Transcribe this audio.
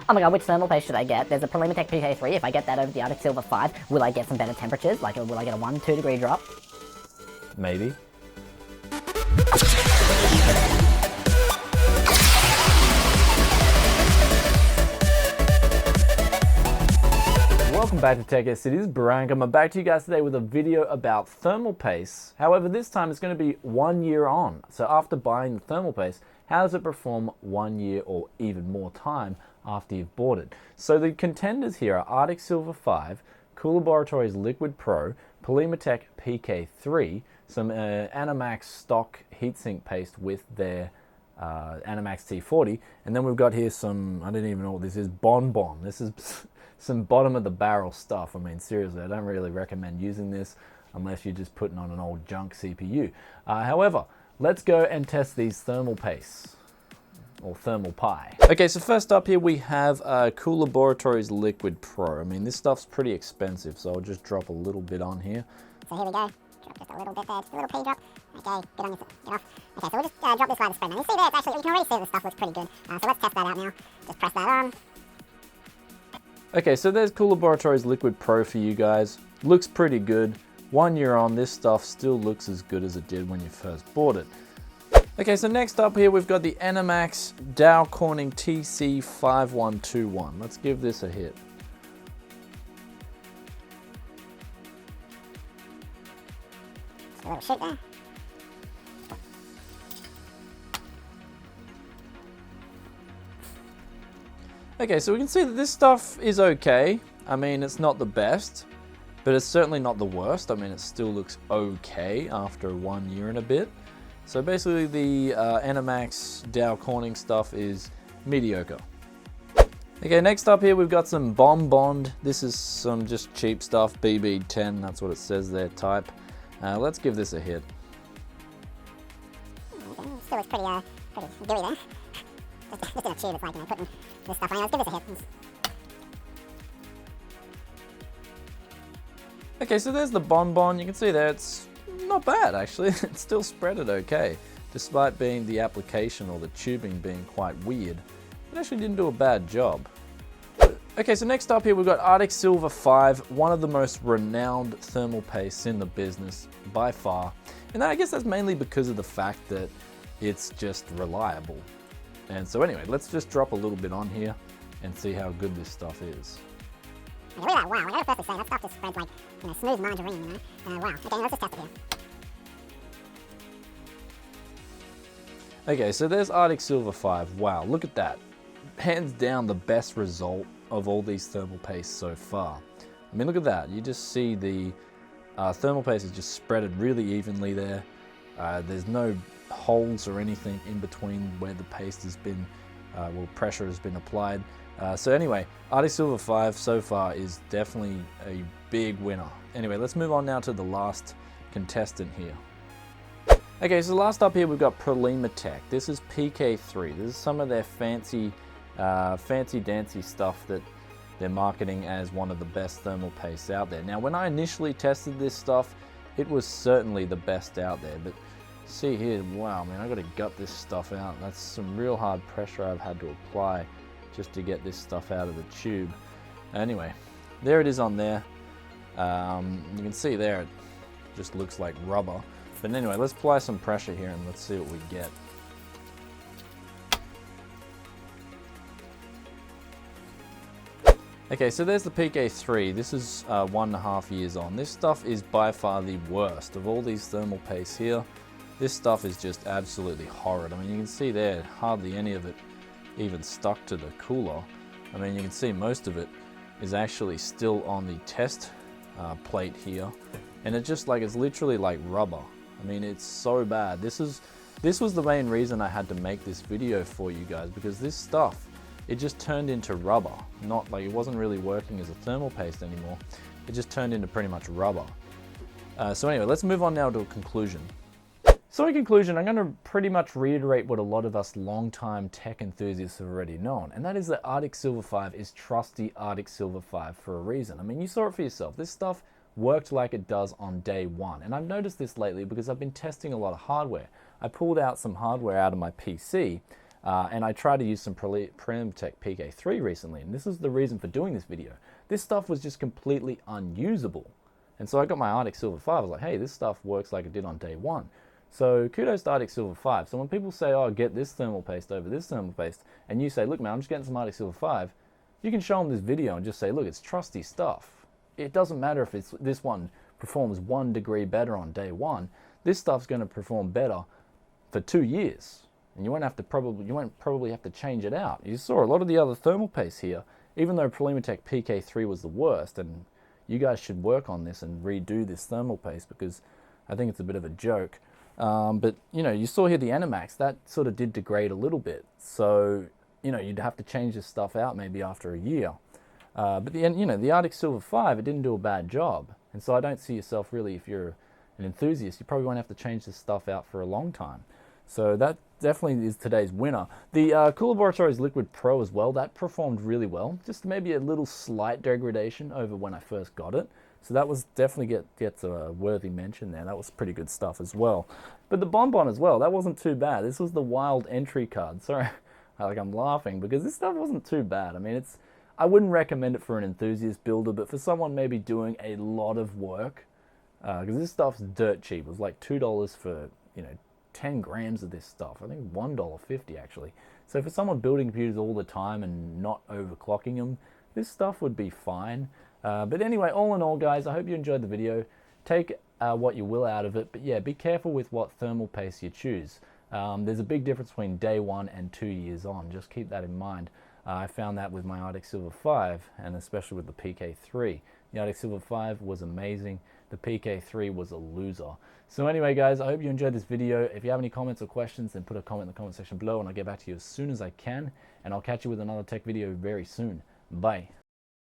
oh my god, which thermal paste should I get? There's a Prolimatech PK3. If I get that over the Arctic Silver 5, will I get some better temperatures? Like, will I get a 1-2 degree drop? Maybe. Welcome back to Tech Cities. Barank. I'm back to you guys today with a video about thermal paste. However, this time it's going to be 1 year on. So after buying the thermal paste, how does it perform 1 year or even more time after you've bought it? So the contenders here are Arctic Silver 5, Coolaboratory's Liquid Pro, Prolimatech PK3, some Animax stock heatsink paste with their Animax T40, and then we've got here some, I don't even know what this is, Bon Bond. This is some bottom of the barrel stuff. I mean, seriously, I don't really recommend using this unless you're just putting on an old junk CPU. However, let's go and test these thermal pastes, or thermal pie. Okay, so first up here we have Coolaboratory's Liquid Pro. I mean, this stuff's pretty expensive, so I'll just drop a little bit on here. So here we go. Drop just a little bit there, just a little pea drop. Okay, bit on your, get off. Okay, so we'll just drop this by the spread. Now you see there, it's actually, you can already see the stuff looks pretty good. So let's test that out now. Just press that on. Okay, so there's Coolaboratory's Liquid Pro for you guys. Looks pretty good. 1 year on, this stuff still looks as good as it did when you first bought it. Okay, so next up here we've got the Animax Dow Corning TC5121. Let's give this a hit. Just a little shake there. Okay, so we can see that this stuff is okay. I mean, it's not the best, but it's certainly not the worst. I mean, it still looks okay after 1 year and a bit. So basically the Animax Dow Corning stuff is mediocre. Okay, next up here we've got some Bon Bond. This is some just cheap stuff, BB10, that's what it says there, type. Let's give this a hit. Okay, still looks pretty gooey there. Just in a tube, it's like, you know, putting this stuff on. Let's give this a hit. Okay, so there's the Bon Bond. You can see there it's not bad actually. It's still spreaded okay, despite being the application or the tubing being quite weird. It actually didn't do a bad job. Okay, so next up here we've got Arctic Silver 5, one of the most renowned thermal pastes in the business by far. And I guess that's mainly because of the fact that it's just reliable. And so anyway, let's just drop a little bit on here and see how good this stuff is. Okay, look at that, wow, like I was firstly saying, that stuff just spreads like, you know, smooth margarine, you know. Wow, okay, let's just test it here. Okay, so there's Arctic Silver 5. Wow, look at that. Hands down the best result of all these thermal pastes so far. I mean, look at that. You just see the thermal paste is just spreaded really evenly there. There's no holes or anything in between where the paste has been, well, pressure has been applied. So anyway, Arctic Silver 5 so far is definitely a big winner. Anyway, let's move on now to the last contestant here. Okay, so last up here we've got Prolimatech. This is PK3. This is some of their fancy dancy stuff that they're marketing as one of the best thermal pastes out there. Now, when I initially tested this stuff, it was certainly the best out there, but see here, wow, man, I gotta gut this stuff out. That's some real hard pressure I've had to apply just to get this stuff out of the tube. Anyway, there it is on there. You can see there, it just looks like rubber. But anyway, let's apply some pressure here and let's see what we get. Okay, so there's the PK3. This is 1.5 years on. This stuff is by far the worst of all these thermal pastes here. This stuff is just absolutely horrid. I mean, you can see there, hardly any of it even stuck to the cooler. I mean, you can see most of it is actually still on the test plate here. And it's just like, it's literally like rubber. I mean, it's so bad. This was the main reason I had to make this video for you guys, because this stuff, it just turned into rubber. Not like, it wasn't really working as a thermal paste anymore. It just turned into pretty much rubber. So anyway, let's move on now to a conclusion. So in conclusion, I'm going to pretty much reiterate what a lot of us long-time tech enthusiasts have already known, and that is that Arctic Silver 5 is trusty Arctic Silver 5 for a reason. I mean, you saw it for yourself. This stuff worked like it does on day one, and I've noticed this lately because I've been testing a lot of hardware. I pulled out some hardware out of my PC And I tried to use some Prolimatech PK3 recently, and this is the reason for doing this video. This stuff was just completely unusable. And so I got my Arctic Silver 5, I was like, hey, this stuff works like it did on day one. So kudos to Arctic Silver 5. So when people say, oh, get this thermal paste over this thermal paste, and you say, look man, I'm just getting some Arctic Silver 5, you can show them this video and just say, look, it's trusty stuff. It doesn't matter if this one performs 1 degree better on day one. This stuff's going to perform better for 2 years. And you won't probably have to change it out. You saw a lot of the other thermal paste here, even though Prolimatech PK3 was the worst, and you guys should work on this and redo this thermal paste because I think it's a bit of a joke. But you know, you saw here the Animax, that sort of did degrade a little bit. So, you know, you'd have to change this stuff out maybe after a year. But the Arctic Silver 5, it didn't do a bad job. And so I don't see yourself really, if you're an enthusiast, you probably won't have to change this stuff out for a long time. So that definitely is today's winner. The Coolaboratory's Liquid Pro as well, that performed really well. Just maybe a little slight degradation over when I first got it. So that was definitely gets a worthy mention there. That was pretty good stuff as well. But the Bon Bond as well, that wasn't too bad. This was the wild entry card. Sorry, I'm laughing because this stuff wasn't too bad. I mean, I wouldn't recommend it for an enthusiast builder, but for someone maybe doing a lot of work, because this stuff's dirt cheap. It was like $2 for, 10 grams of this stuff. I think $1.50 actually. So for someone building computers all the time and not overclocking them, this stuff would be fine. But anyway, all in all, guys, I hope you enjoyed the video. Take what you will out of it, but yeah, be careful with what thermal paste you choose. There's a big difference between day one and 2 years on. Just keep that in mind. I found that with my Arctic Silver 5, and especially with the PK3. The Arctic Silver 5 was amazing. The PK3 was a loser. So anyway, guys, I hope you enjoyed this video. If you have any comments or questions, then put a comment in the comment section below, and I'll get back to you as soon as I can. And I'll catch you with another tech video very soon. Bye.